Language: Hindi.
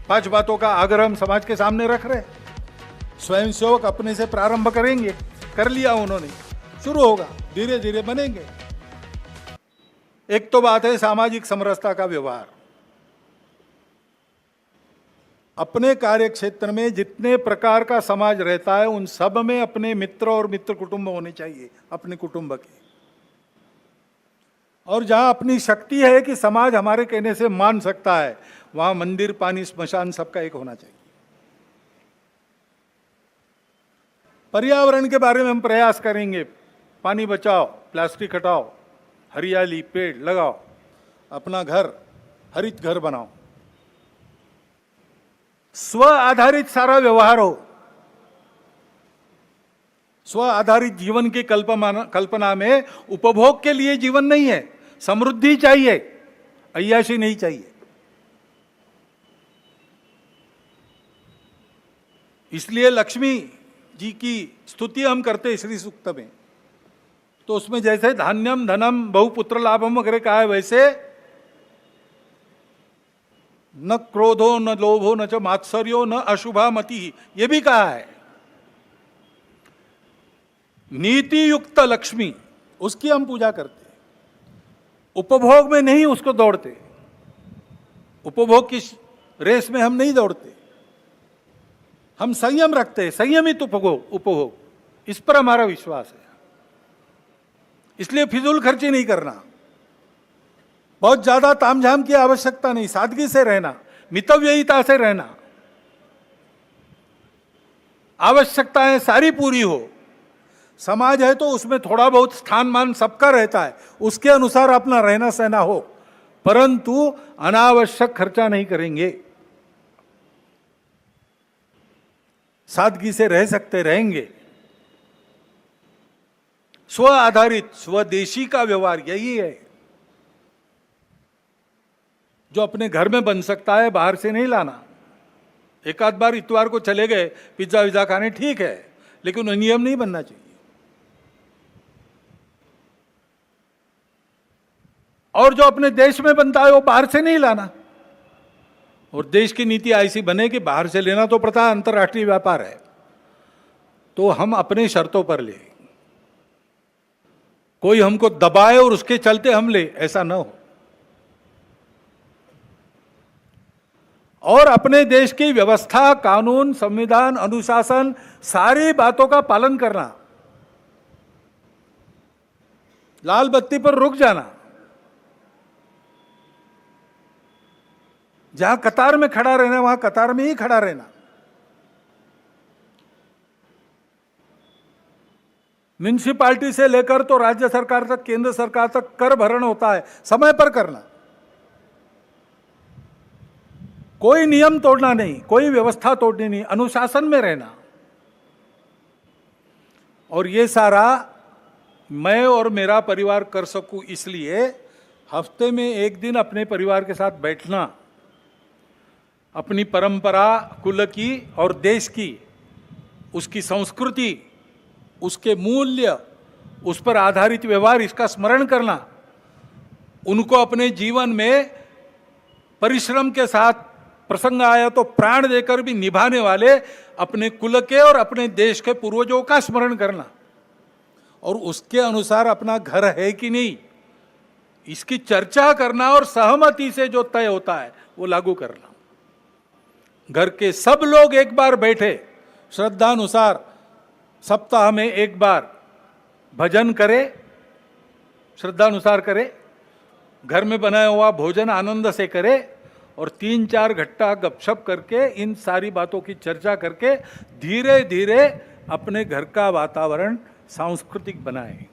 5 बातों का आग्रह हम समाज के सामने रख रहे हैं। स्वयंसेवक अपने से प्रारंभ करेंगे, कर लिया उन्होंने, शुरू होगा, धीरे धीरे बनेंगे। एक तो बात है सामाजिक समरसता का व्यवहार। अपने कार्य क्षेत्र में जितने प्रकार का समाज रहता है उन सब में अपने मित्र और मित्र कुटुंब होने चाहिए, अपने कुटुंब के। और जहां अपनी शक्ति है कि समाज हमारे कहने से मान सकता है, वहां मंदिर, पानी, स्मशान सबका एक होना चाहिए। पर्यावरण के बारे में हम प्रयास करेंगे, पानी बचाओ, प्लास्टिक हटाओ, हरियाली, पेड़ लगाओ, अपना घर हरित घर बनाओ। स्व आधारित सारा व्यवहार हो। स्व आधारित जीवन की कल्पना में उपभोग के लिए जीवन नहीं है, समृद्धि चाहिए, अय्याशी नहीं चाहिए। इसलिए लक्ष्मी जी की स्तुति हम करते हैं श्री सूक्त में, तो उसमें जैसे धान्यम धनम बहुपुत्र लाभम वगैरह कहा है, वैसे न क्रोधो न लोभो न च मात्सर्यो न अशुभा मति, ये भी कहा है। नीति युक्त लक्ष्मी, उसकी हम पूजा करते हैं। उपभोग में नहीं उसको दौड़ते, उपभोग की रेस में हम नहीं दौड़ते, हम संयम रखते हैं, संयमित उपभोग, इस पर हमारा विश्वास है। इसलिए फिजूल खर्ची नहीं करना, बहुत ज्यादा तामझाम की आवश्यकता नहीं, सादगी से रहना, मितव्ययिता से रहना। आवश्यकताएं सारी पूरी हो, समाज है तो उसमें थोड़ा बहुत स्थान मान सबका रहता है, उसके अनुसार अपना रहना सहना हो, परंतु अनावश्यक खर्चा नहीं करेंगे। सादगी से रह सकते रहेंगे। स्व आधारित स्वदेशी का व्यवहार यही है जो अपने घर में बन सकता है, बाहर से नहीं लाना। एक आध बार इतवार को चले गए पिज्जा विज्जा खाने, ठीक है, लेकिन नियम नहीं बनना चाहिए। और जो अपने देश में बनता है वो बाहर से नहीं लाना। और देश की नीति ऐसी बने कि बाहर से लेना तो पड़ता है, अंतर्राष्ट्रीय व्यापार है, तो हम अपने शर्तों पर ले, कोई हमको दबाए और उसके चलते हम ले, ऐसा न हो। और अपने देश की व्यवस्था, कानून, संविधान, अनुशासन, सारी बातों का पालन करना। लाल बत्ती पर रुक जाना, जहां कतार में खड़ा रहना वहां कतार में ही खड़ा रहना। म्युनिसिपालिटी से लेकर तो राज्य सरकार तक, केंद्र सरकार तक कर भरण होता है, समय पर करना। कोई नियम तोड़ना नहीं, कोई व्यवस्था तोड़नी नहीं, अनुशासन में रहना। और ये सारा मैं और मेरा परिवार कर सकूं, इसलिए हफ्ते में एक दिन अपने परिवार के साथ बैठना, अपनी परंपरा, कुल की और देश की, उसकी संस्कृति, उसके मूल्य, उस पर आधारित व्यवहार, इसका स्मरण करना, उनको अपने जीवन में परिश्रम के साथ प्रसंग आया तो प्राण देकर भी निभाने वाले अपने कुल के और अपने देश के पूर्वजों का स्मरण करना, और उसके अनुसार अपना घर है कि नहीं इसकी चर्चा करना, और सहमति से जो तय होता है वो लागू करना। घर के सब लोग एक बार बैठे, श्रद्धानुसार सप्ताह में एक बार भजन करे, श्रद्धानुसार करे, घर में बनाया हुआ भोजन आनंद से करे, और 3-4 घट्टा गपशप करके इन सारी बातों की चर्चा करके धीरे धीरे अपने घर का वातावरण सांस्कृतिक बनाएं।